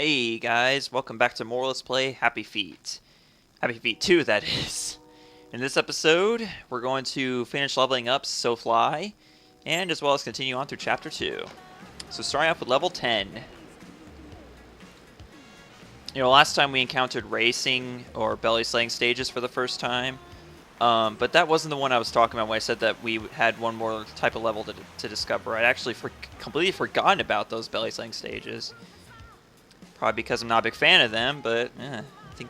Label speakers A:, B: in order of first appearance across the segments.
A: Hey guys, welcome back to more Let's Play Happy Feet. Happy Feet 2, that is. In this episode, we're going to finish leveling up SoFly, and as well as continue on through Chapter 2. So starting off with level 10. You know, last time we encountered racing or belly slaying stages for the first time. But that wasn't the one I was talking about when I said that we had one more type of level to discover. I'd actually completely forgotten about those belly slaying stages. Probably because I'm not a big fan of them, but I think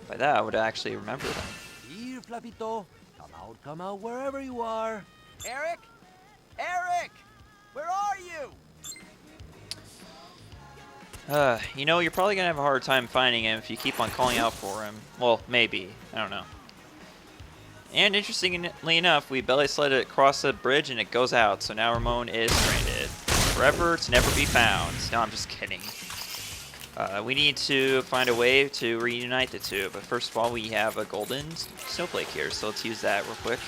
A: by that I would actually remember them.
B: Here, Flapito. Come out, wherever you are. Eric? Eric! Where are you?
A: You know, you're probably going to have a hard time finding him if you keep on calling out for him. Well, maybe. I don't know. And interestingly enough, we belly slid it across the bridge and it goes out, so now Ramon is stranded. Forever to never be found. No, I'm just kidding. We need to find a way to reunite the two, but first of all, we have a golden snowflake here, so let's use that real quick.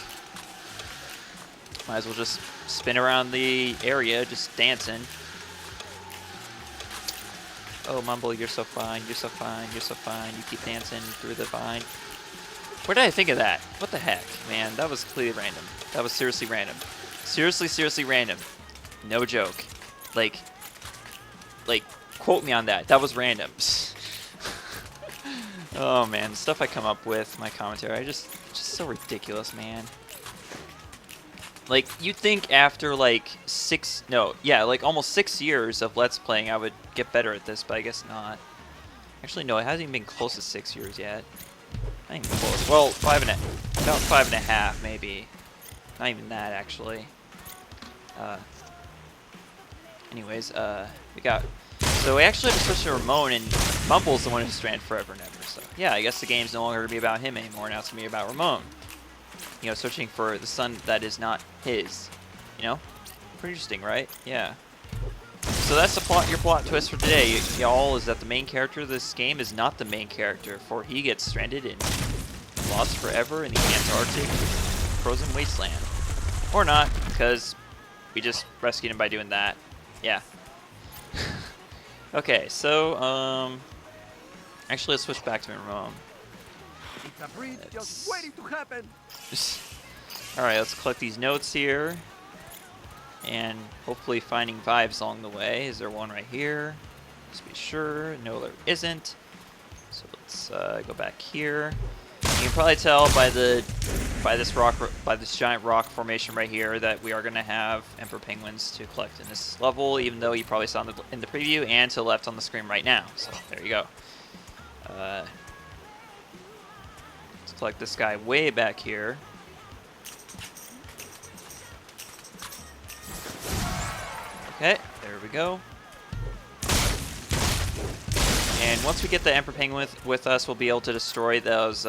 A: Might as well just spin around the area, just dancing. Oh, Mumble, you're so fine, you're so fine, you're so fine. You keep dancing through the vine. Where did I think of that? What the heck, man? That was completely random. That was seriously random. Seriously random. No joke. Like, quote me on that. That was random. Oh man, the stuff I come up with, my commentary, just so ridiculous, man. Like, you'd think after like almost 6 years of Let's Playing, I would get better at this, but I guess not. Actually, no, it hasn't even been close to 6 years yet. Not even close. Well, about 5.5 maybe. Not even that, actually. Anyways, so we actually have to switch to Ramon, and Mumble's the one who's stranded forever and ever. So yeah, I guess the game's no longer going to be about him anymore. Now it's going to be about Ramon. You know, searching for the sun that is not his. You know? Pretty interesting, right? Yeah. So that's your plot twist for today, y'all, is that the main character of this game is not the main character, for he gets stranded and lost forever in the Antarctic frozen wasteland. Or not, because we just rescued him by doing that. Yeah. Okay, so, actually, let's switch back to Ramon.
B: It's a bridge just waiting to happen.
A: Alright, let's collect these notes here. And hopefully finding vibes along the way. Is there one right here? Let's be sure. No, there isn't. So let's go back here. You can probably tell by this giant rock formation right here that we are going to have Emperor Penguins to collect in this level, even though you probably saw in the preview and to the left on the screen right now. So there you go. Let's collect this guy way back here. Okay, there we go. And once we get the Emperor Penguin with us, we'll be able to destroy those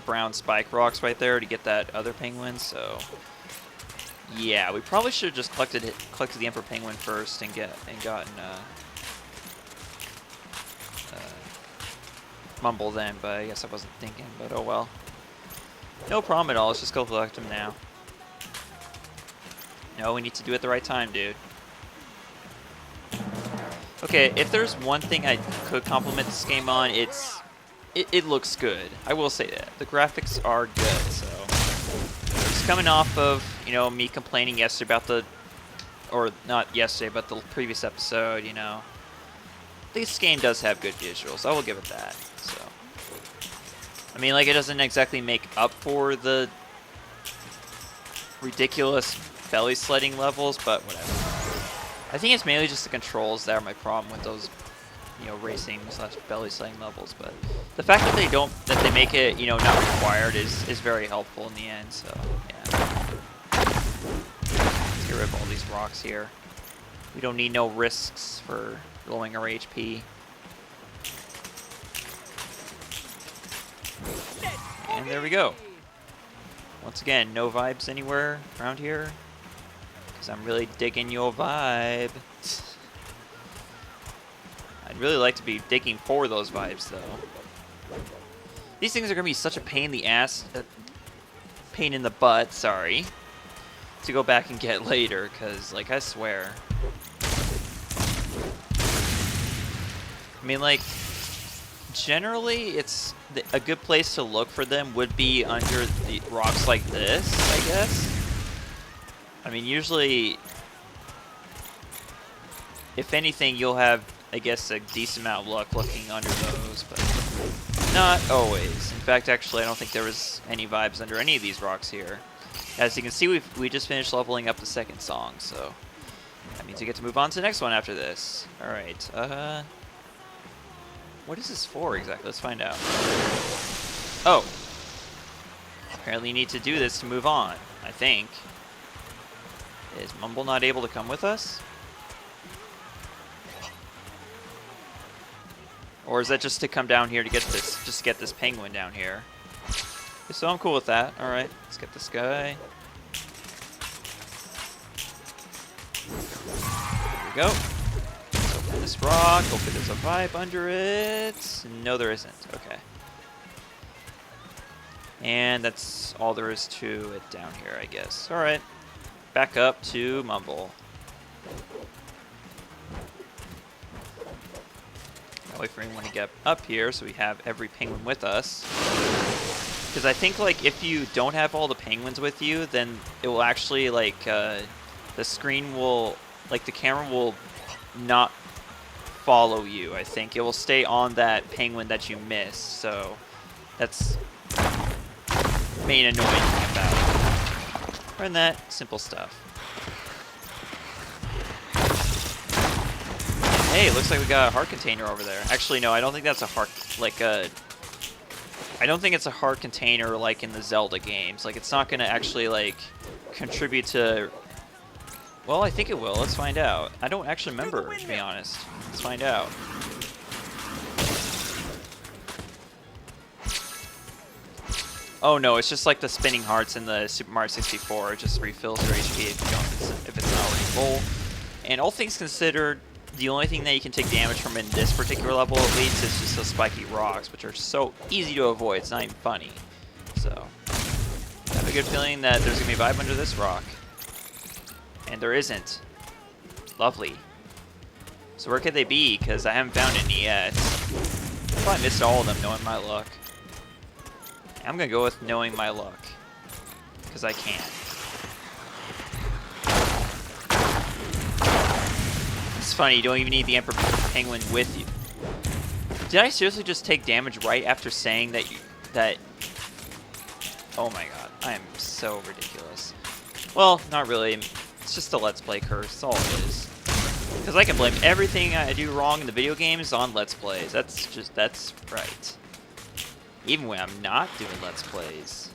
A: brown spike rocks right there to get that other penguin. So yeah, we probably should have just collected the Emperor Penguin first and gotten Mumble then, but I guess I wasn't thinking. But oh well. No problem at all. Let's just go collect him now. No, we need to do it at the right time, dude. Okay, if there's one thing I could compliment this game on, it looks good. I will say that. The graphics are good, so. Just coming off of, you know, me complaining yesterday about not yesterday, but the previous episode, you know. This game does have good visuals. I will give it that, so. I mean, like, it doesn't exactly make up for the ridiculous belly sledding levels, but whatever. I think it's mainly just the controls that are my problem with those, you know, racing / belly sledding levels. But the fact that they make it, you know, not required is very helpful in the end. So yeah, let's get rid of all these rocks here. We don't need no risks for lowering our HP. And there we go. Once again, no vibes anywhere around here. I'm really digging your vibe. I'd really like to be digging for those vibes, though. These things are going to be such a pain in the ass, pain in the butt, sorry, to go back and get later, because, like, I swear. I mean, like, generally, it's a good place to look for them would be under the rocks like this, I guess. I mean, usually, if anything, you'll have, I guess, a decent amount of luck looking under those, but not always. In fact, actually, I don't think there was any vibes under any of these rocks here. As you can see, we just finished leveling up the second song, so that means we get to move on to the next one after this. All right. What is this for exactly? Let's find out. Oh. Apparently you need to do this to move on, I think. Is Mumble not able to come with us? Or is that just to come down here to get this, just get this penguin down here? So I'm cool with that. Alright, let's get this guy. There we go. Let's open this rock. Hopefully there's a vibe under it. No, there isn't. Okay. And that's all there is to it down here, I guess. Alright. Back up to Mumble. I'll wait for anyone to get up here so we have every penguin with us. Because I think, like, if you don't have all the penguins with you, then it will actually, like, the screen will, like, the camera will not follow you, I think. It will stay on that penguin that you missed, so that's the main annoying thing about it. Other than that, simple stuff. Hey, it looks like we got a heart container over there. Actually, no, I don't think that's a heart, like, I don't think it's a heart container like in the Zelda games. Like, it's not going to actually, like, contribute to... Well, I think it will. Let's find out. I don't actually remember, to be honest. Let's find out. Oh, no, it's just like the spinning hearts in the Super Mario 64. It just refills your HP if it's not already full. And all things considered, the only thing that you can take damage from in this particular level, at least, is just those spiky rocks, which are so easy to avoid. It's not even funny. So, I have a good feeling that there's going to be a vibe under this rock. And there isn't. Lovely. So where could they be? Because I haven't found any yet. Probably missed all of them, knowing my luck. I'm going to go with knowing my luck. Because I can. It's funny, you don't even need the Emperor Penguin with you. Did I seriously just take damage right after saying that Oh my god, I am so ridiculous. Well, not really. It's just a Let's Play curse, that's all it is. Because I can blame everything I do wrong in the video games on Let's Plays. That's right. Even when I'm not doing Let's Plays.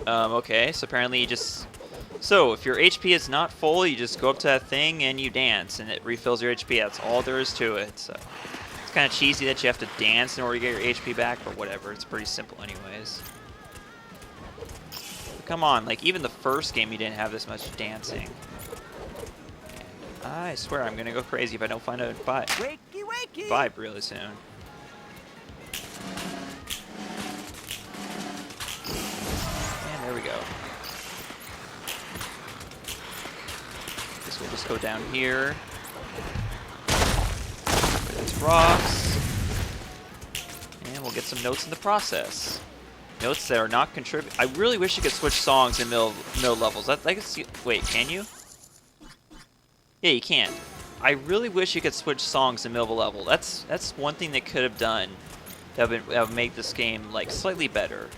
A: Okay, so apparently you just... So, if your HP is not full, you just go up to that thing and you dance, and it refills your HP. That's all there is to it, so... It's kind of cheesy that you have to dance in order to get your HP back, but whatever. It's pretty simple anyways. But come on, like, even the first game you didn't have this much dancing. And I swear I'm gonna go crazy if I don't find a vibe really soon. And there we go. Guess we'll just go down here. There's rocks. And we'll get some notes in the process. Notes that are not contribute. I really wish you could switch songs in middle levels. Wait, can you? Yeah, you can. I really wish you could switch songs in the middle of a level. That's one thing they could have done that would make this game like slightly better.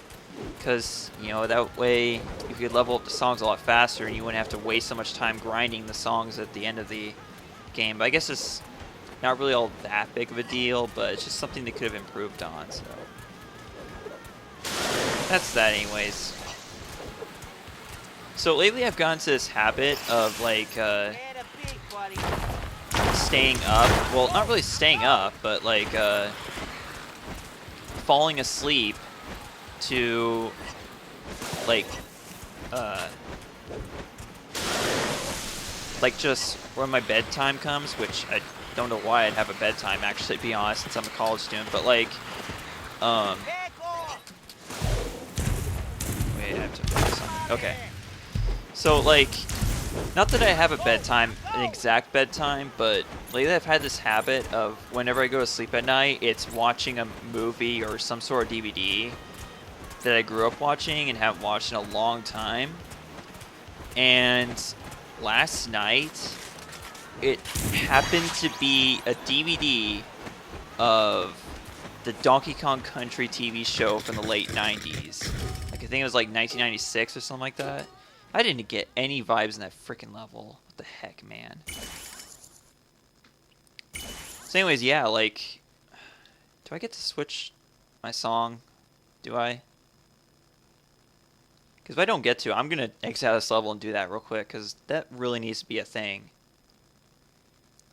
A: Because, you know, that way you could level up the songs a lot faster and you wouldn't have to waste so much time grinding the songs at the end of the game. But I guess it's not really all that big of a deal, but it's just something they could have improved on, so. That's that anyways. So lately I've gotten to this habit of like, staying up. Well, not really staying up, but like, falling asleep to, like just when my bedtime comes, which I don't know why I'd have a bedtime, actually, to be honest, since I'm a college student, but like, wait, I have to focus on, okay. So like, Not that I have a bedtime, an exact bedtime, but lately I've had this habit of whenever I go to sleep at night, it's watching a movie or some sort of DVD that I grew up watching and haven't watched in a long time. And last night, it happened to be a DVD of the Donkey Kong Country TV show from the late 90s. Like, I think it was like 1996 or something like that. I didn't get any vibes in that freaking level. What the heck, man? So anyways, yeah, like, do I get to switch my song? Do I? Because if I don't get to, I'm going to exit out of this level and do that real quick, because that really needs to be a thing.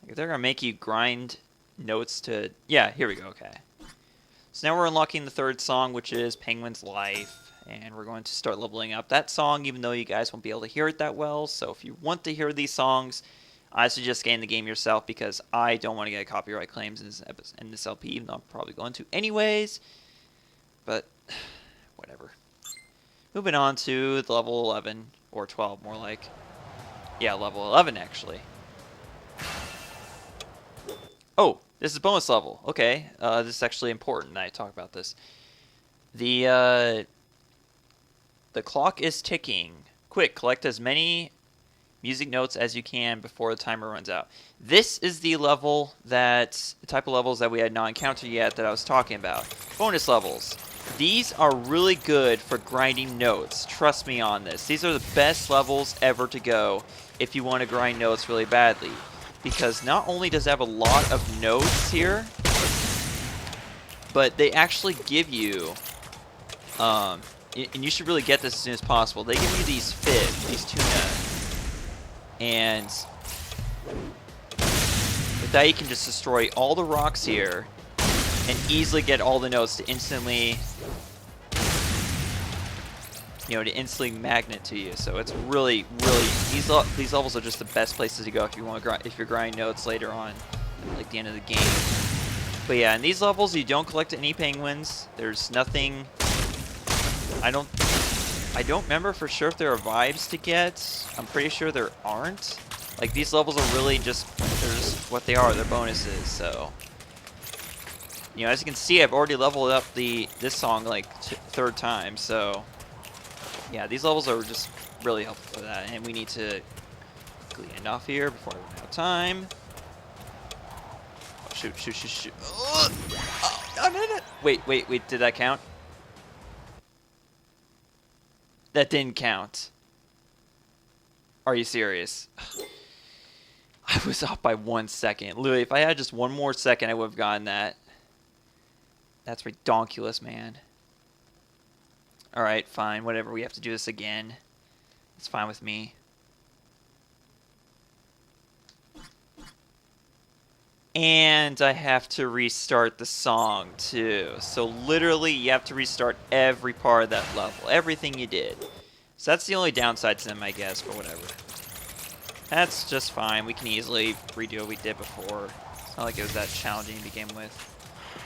A: Like, if they're going to make you grind notes to... Yeah, here we go, okay. So now we're unlocking the third song, which is Penguin's Life. And we're going to start leveling up that song, even though you guys won't be able to hear it that well. So if you want to hear these songs, I suggest getting the game yourself, because I don't want to get copyright claims in this LP, even though I'm probably going to anyways. But, whatever. Moving on to the level 11, or 12 more like. Yeah, level 11 actually. Oh, this is bonus level. Okay, this is actually important that I talk about this. The clock is ticking. Quick, collect as many music notes as you can before the timer runs out. This is the level the type of levels that we had not encountered yet that I was talking about. Bonus levels. These are really good for grinding notes. Trust me on this. These are the best levels ever to go if you want to grind notes really badly. Because not only does it have a lot of notes here, but they actually give you... and you should really get this as soon as possible. They give you these these tuna, and with that you can just destroy all the rocks here and easily get all the notes to instantly, to instantly magnet to you. So it's really, these levels are just the best places to go if you want to if you're grinding notes later on, like the end of the game. But yeah, in these levels you don't collect any penguins. There's nothing. I don't remember for sure if there are vibes to get. I'm pretty sure there aren't. Like, these levels are really just what they are. They're bonuses, so. As you can see, I've already leveled up this song like third time, so. Yeah, these levels are just really helpful for that, and we need to quickly end off here before I run out of time. Oh, shoot. Oh, no. Wait, did that count? That didn't count. Are you serious? I was off by 1 second. Literally, if I had just one more second, I would have gotten that. That's redonkulous, man. Alright, fine. Whatever. We have to do this again. It's fine with me. And I have to restart the song, too. So literally, you have to restart every part of that level. Everything you did. So that's the only downside to them, I guess, but whatever. That's just fine. We can easily redo what we did before. It's not like it was that challenging to begin with.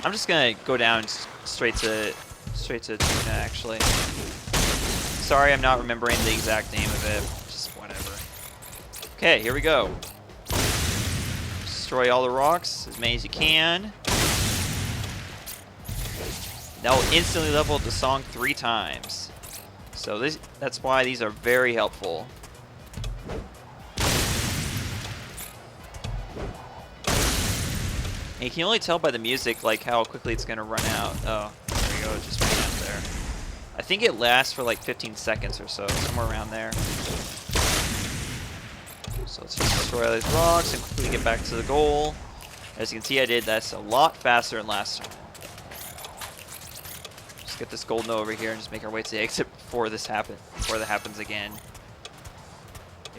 A: I'm just going to go down straight to tuna, actually. Sorry, I'm not remembering the exact name of it. Just whatever. Okay, here we go. Destroy all the rocks, as many as you can. That will instantly level up the song 3 times. So that's why these are very helpful. And you can only tell by the music like how quickly it's going to run out. Oh, there we go, it just ran out there. I think it lasts for like 15 seconds or so, somewhere around there. So let's just destroy all these rocks and quickly get back to the goal. As you can see, I did this a lot faster than last time. Just get this gold note over here and just make our way to the exit before that happens again.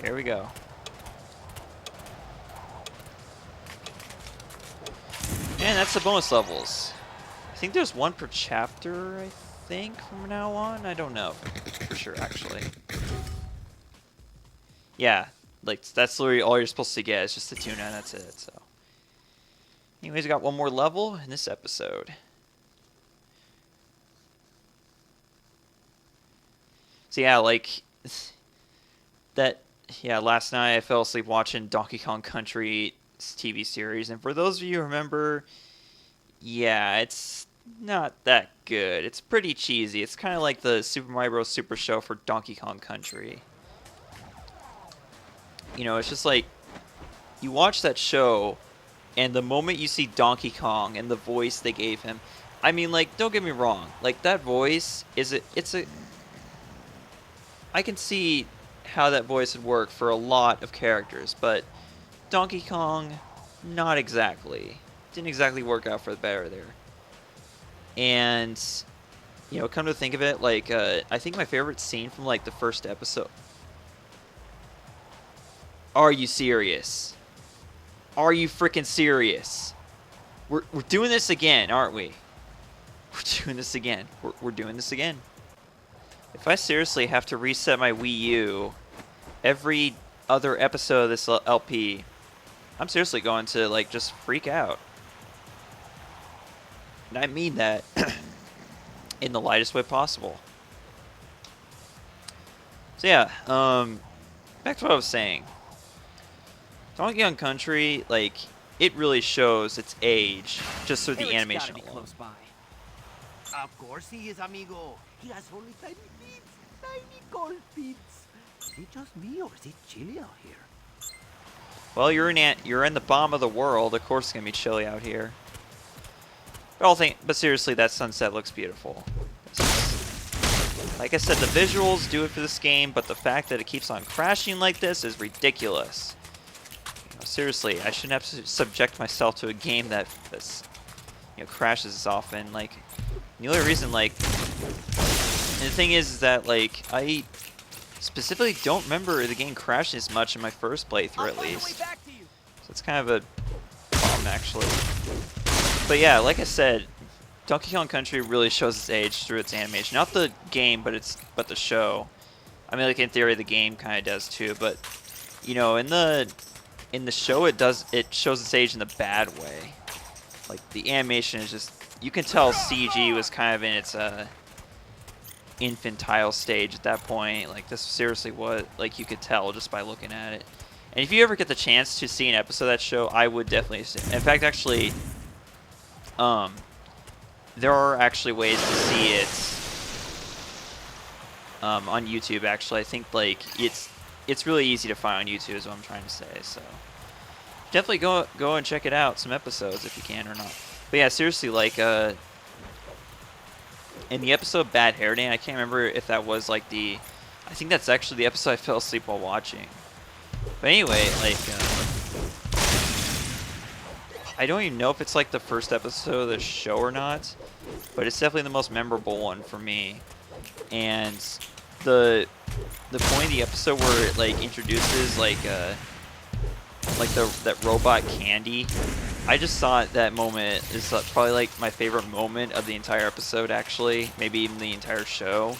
A: Here we go. And that's the bonus levels. I think there's one per chapter, I think, from now on. I don't know for sure, actually. Yeah. Like, that's literally all you're supposed to get. It's just the tuna, and that's it, so. Anyways, we got one more level in this episode. So yeah, like, that yeah, last night I fell asleep watching Donkey Kong Country TV series, and for those of you who remember, yeah, it's not that good. It's pretty cheesy. It's kind of like the Super Mario Bros. Super Show for Donkey Kong Country. You know, it's just like you watch that show, and the moment you see Donkey Kong and the voice they gave him, I mean, like, don't get me wrong, like that voice I can see how that voice would work for a lot of characters, but Donkey Kong, not exactly. Didn't exactly work out for the better there. And you know, come to think of it, like I think my favorite scene from like the first episode. Are you serious? Are you freaking serious? We're doing this again, aren't we? We're doing this again. We're doing this again. If I seriously have to reset my Wii U every other episode of this LP, I'm seriously going to like just freak out. And I mean that in the lightest way possible. So yeah, back to what I was saying. Donkey Kong Country, like, it really shows its age just through the
B: Eric's
A: animation
B: gotta be
A: alone.
B: close by. Of course he is, amigo. He has only tiny feet, tiny gold feet. Is it just me or is it chilly out here?
A: Well, you're in the bottom of the world. Of course, it's gonna be chilly out here. But seriously, that sunset looks beautiful. Like I said, the visuals do it for this game, but the fact that it keeps on crashing like this is ridiculous. You know, seriously, I shouldn't have to subject myself to a game that crashes as often. Like, the only reason, like, and the thing is that, like, I specifically don't remember the game crashing as much in my first playthrough, at least. So it's kind of a problem, actually. But yeah, like I said, Donkey Kong Country really shows its age through its animation. Not the game, but the show. I mean, like, in theory, the game kind of does too. But you know, in the show, it shows its age in the bad way. Like, the animation is just, you can tell CG was kind of in its infantile stage at that point. Like, this seriously was, like, you could tell just by looking at it. And if you ever get the chance to see an episode of that show, I would definitely see it. In fact, actually, there are actually ways to see it on YouTube. Actually, I think like it's really easy to find on YouTube, is what I'm trying to say. So definitely go and check it out, some episodes if you can or not. But yeah, seriously, like in the episode Bad Hair Day, I can't remember if that was like I think that's actually the episode I fell asleep while watching. But anyway, like. I don't even know if it's like the first episode of the show or not, but it's definitely the most memorable one for me. And the point of the episode where it like introduces like that robot Candy, I just thought that moment is probably like my favorite moment of the entire episode, actually, maybe even the entire show,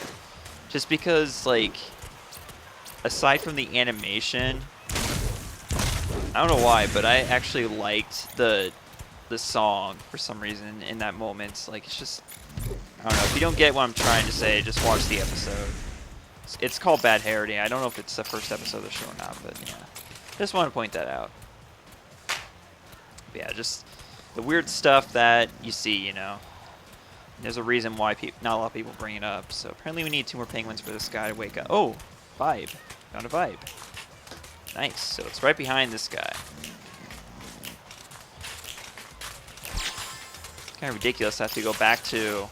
A: just because, like, aside from the animation, I don't know why, but I actually liked the song for some reason in that moment. Like, it's just, I don't know. If you don't get what I'm trying to say, just watch the episode. It's called Bad Hair Day. I don't know if it's the first episode of the show or not, but yeah. Just want to point that out. But yeah, just the weird stuff that you see, you know. There's a reason why not a lot of people bring it up. So apparently we need 2 more penguins for this guy to wake up. Oh, vibe. Found a vibe. Nice. So it's right behind this guy. It's kind of ridiculous to have to go back to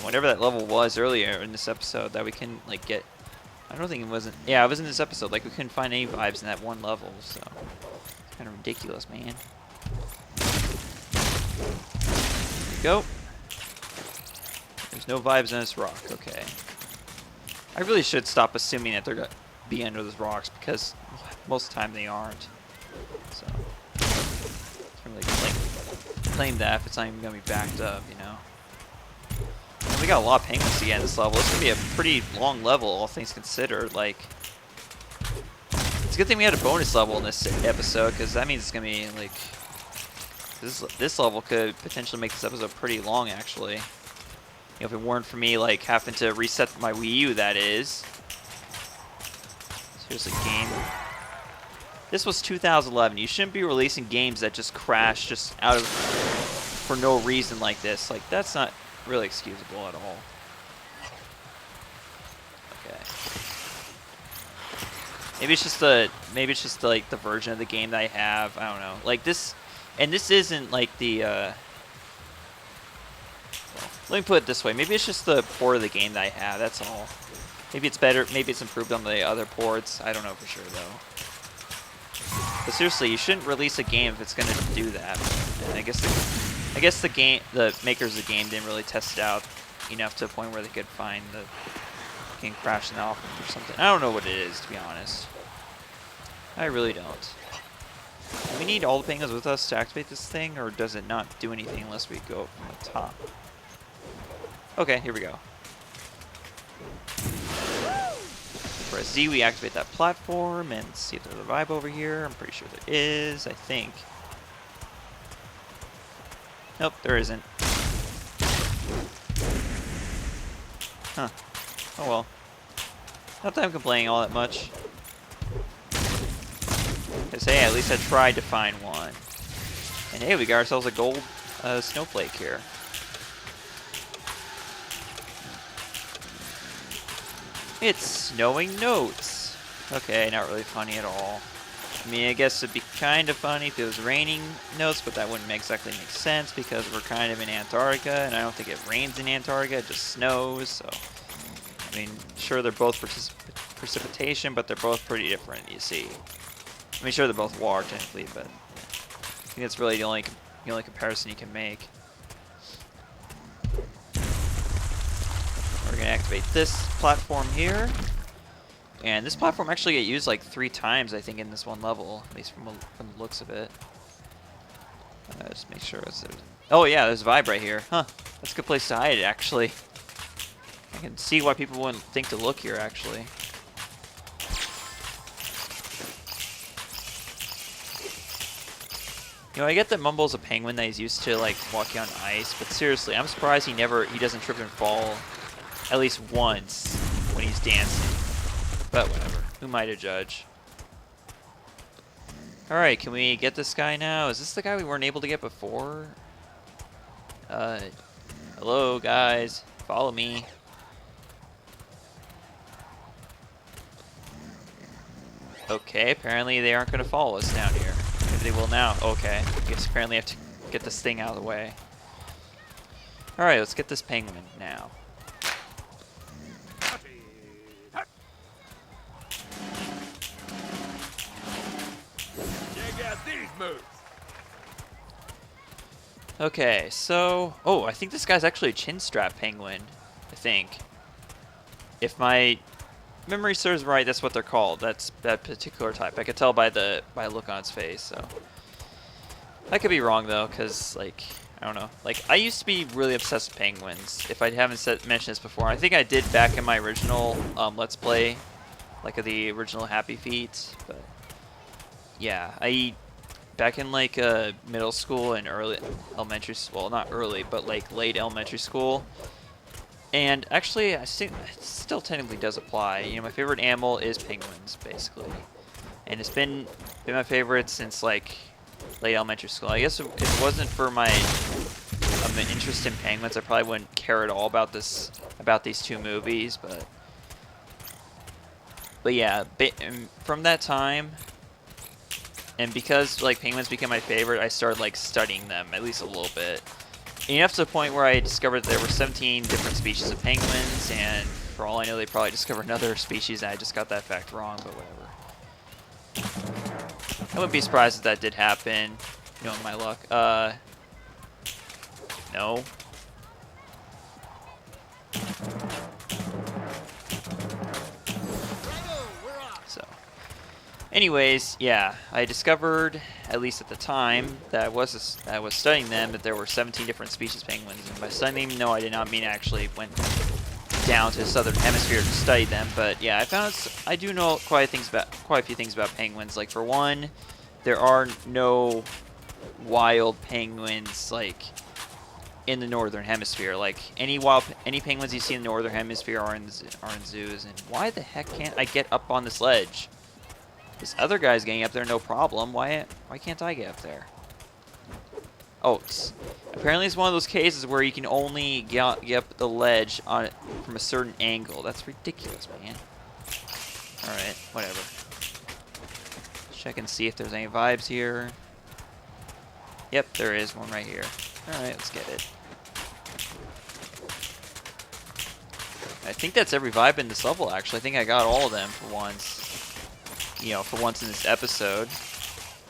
A: whatever that level was earlier in this episode that we can like get. I don't think it wasn't. Yeah, it was in this episode. Like, we couldn't find any vibes in that one level. So it's kind of ridiculous, man. There we go. There's no vibes on this rock. Okay. I really should stop assuming that they're going to be under those rocks, because most of the time they aren't. So can't really claim that if it's not even going to be backed up, you know. And we got a lot of penguins to get in this level. It's going to be a pretty long level, all things considered. Like, it's a good thing we had a bonus level in this episode, because that means it's going to be like this level could potentially make this episode pretty long, actually. You know, if it weren't for me like having to reset my Wii U, that is. So Seriously, game. This was 2011. You shouldn't be releasing games that just crash just out of for no reason like this. Like that's not really excusable at all. Okay. Maybe it's just like the version of the game that I have. I don't know. Like this, and this isn't like the. Well, let me put it this way. Maybe it's just the port of the game that I have. That's all. Maybe it's better. Maybe it's improved on the other ports. I don't know for sure though. But seriously, you shouldn't release a game if it's gonna do that. And I guess the makers of the game didn't really test it out enough to a point where they could find the game crashing off or something. I don't know what it is, to be honest. I really don't. Do we need all the penguins with us to activate this thing, or does it not do anything unless we go from the top? Okay, here we go. Press Z, we activate that platform and see if there's a vibe over here. I'm pretty sure there is, I think. Nope, there isn't. Huh. Oh well. Not that I'm complaining all that much. Because hey, at least I tried to find one. And hey, we got ourselves a gold snowflake here. It's snowing notes. Okay, not really funny at all. I mean, I guess it'd be kind of funny if it was raining notes, but that wouldn't exactly make sense because we're kind of in Antarctica, and I don't think it rains in Antarctica, it just snows, so... I mean, sure, they're both precipitation, but they're both pretty different, you see. I mean, sure, they're both water, technically, but... I think that's really the only comparison you can make. We're going to activate this platform here. And this platform actually get used like 3 times, I think, in this one level, at least from the looks of it. Just make sure it's... Oh yeah, there's a vibe right here. Huh, that's a good place to hide it, actually. I can see why people wouldn't think to look here, actually. You know, I get that Mumble's a penguin that he's used to, like, walking on ice, but seriously, I'm surprised he doesn't trip and fall at least once when he's dancing. But whatever. Who am I to judge? Alright, can we get this guy now? Is this the guy we weren't able to get before? Hello, guys. Follow me. Okay, apparently they aren't going to follow us down here. Maybe they will now. Okay, I guess apparently I have to get this thing out of the way. Alright, let's get this penguin now. Okay, so... Oh, I think this guy's actually a chinstrap penguin, I think. If my memory serves right, that's what they're called. That's that particular type. I could tell by the look on its face, so... I could be wrong, though, because, like, I don't know. Like, I used to be really obsessed with penguins, if I haven't mentioned this before. I think I did back in my original Let's Play, like the original Happy Feet, but... Yeah, back in like middle school and early elementary school, well, not early, but like late elementary school. And actually, I think it still technically does apply. You know, my favorite animal is penguins, basically. And it's been my favorite since like late elementary school. I guess if it wasn't for my interest in penguins, I probably wouldn't care at all about these 2 movies, but yeah, from that time. And because, like, penguins became my favorite, I started, like, studying them, at least a little bit. Enough to the point where I discovered that there were 17 different species of penguins, and for all I know, they probably discovered another species, and I just got that fact wrong, but whatever. I wouldn't be surprised if that did happen, knowing my luck. No. Anyways, yeah, I discovered, at least at the time, that I was studying them, that there were 17 different species of penguins. And by studying them, no, I did not mean I actually went down to the southern hemisphere to study them. But yeah, I do know quite a few things about penguins. Like, for one, there are no wild penguins like in the northern hemisphere. Like, any penguins you see in the northern hemisphere are in zoos. And why the heck can't I get up on this ledge? This other guy's getting up there, no problem. Why can't I get up there? Oh, apparently it's one of those cases where you can only get up the ledge on it from a certain angle. That's ridiculous, man. Alright, whatever. Let's check and see if there's any vibes here. Yep, there is one right here. Alright, let's get it. I think that's every vibe in this level, actually. I think I got all of them for once. You know, for once in this episode.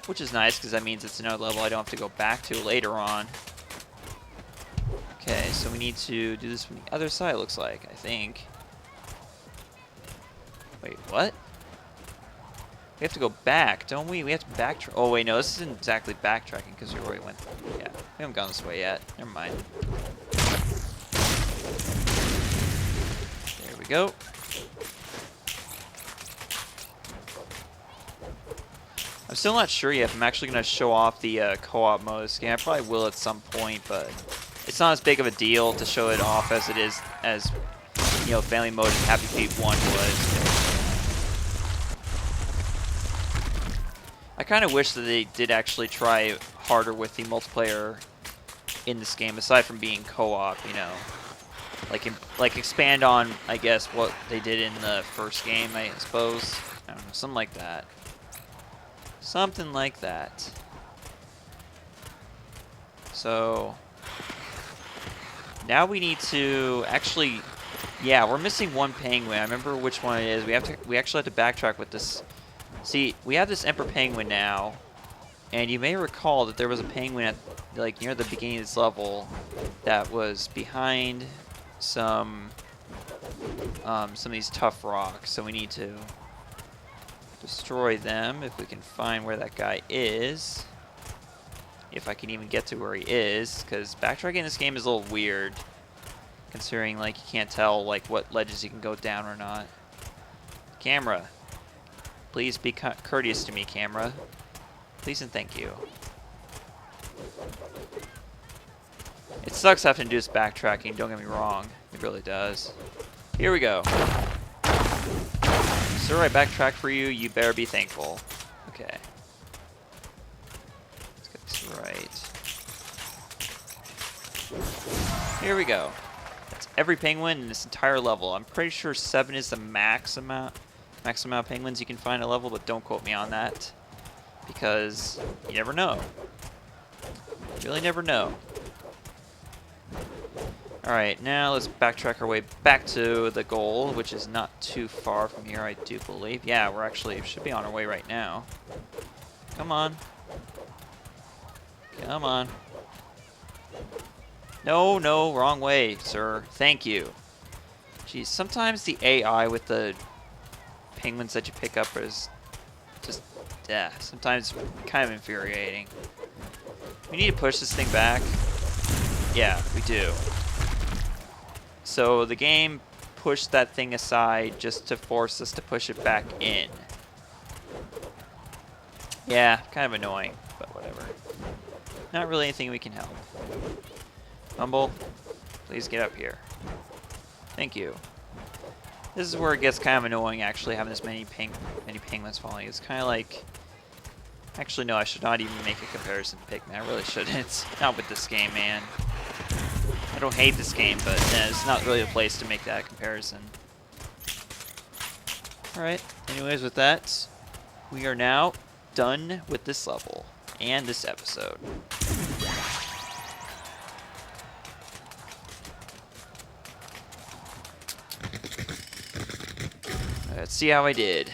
A: Which is nice, because that means it's another level I don't have to go back to later on. Okay, so we need to do this from the other side, it looks like, I think. Wait, what? We have to go back, don't we? We have to backtrack. Oh, wait, no, this isn't exactly backtracking, because we already went... Yeah, we haven't gone this way yet. Never mind. There we go. I'm still not sure yet if I'm actually going to show off the co-op mode of this game. I probably will at some point, but it's not as big of a deal to show it off as it is as, you know, family mode in Happy Feet 1 was. I kind of wish that they did actually try harder with the multiplayer in this game, aside from being co-op, you know. Like expand on, I guess, what they did in the first game, I suppose. I don't know, something like that. Something like that. So now we need to actually, yeah, we're missing one penguin. I remember which one it is. We actually have to backtrack with this. See, we have this Emperor Penguin now, and you may recall that there was a penguin at like near the beginning of this level that was behind some of these tough rocks. So we need to destroy them if we can find where that guy is. If I can even get to where he is, because backtracking in this game is a little weird, considering like you can't tell like what ledges you can go down or not. Camera, please be courteous to me, camera. Please and thank you. It sucks having to do this backtracking, don't get me wrong. It really does. Here we go. Sir, I backtracked for you. You better be thankful. Okay. Let's get this right. Here we go. That's every penguin in this entire level. I'm pretty sure 7 is the max amount of penguins you can find a level, but don't quote me on that, because you never know. You really never know. Alright, now let's backtrack our way back to the goal, which is not too far from here, I do believe. Yeah, we're actually, should be on our way right now. Come on. Come on. No, no, wrong way, sir. Thank you. Geez, sometimes the AI with the penguins that you pick up is just, yeah, sometimes kind of infuriating. We need to push this thing back. Yeah, we do. So the game pushed that thing aside just to force us to push it back in. Yeah, kind of annoying, but whatever. Not really anything we can help. Mumble, please get up here. Thank you. This is where it gets kind of annoying, actually, having this many penguins falling. It's kind of like... Actually, no, I should not even make a comparison to Pikmin. I really shouldn't. Not with this game, man. I don't hate this game, but it's not really a place to make that comparison. Alright, anyways, with that, we are now done with this level and this episode. Let's see how I did.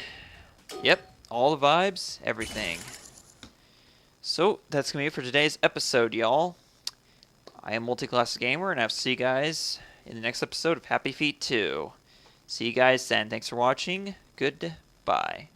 A: Yep, all the vibes, everything. So, that's going to be it for today's episode, y'all. I am Multiclass Gamer, and I'll see you guys in the next episode of Happy Feet 2. See you guys then. Thanks for watching. Goodbye.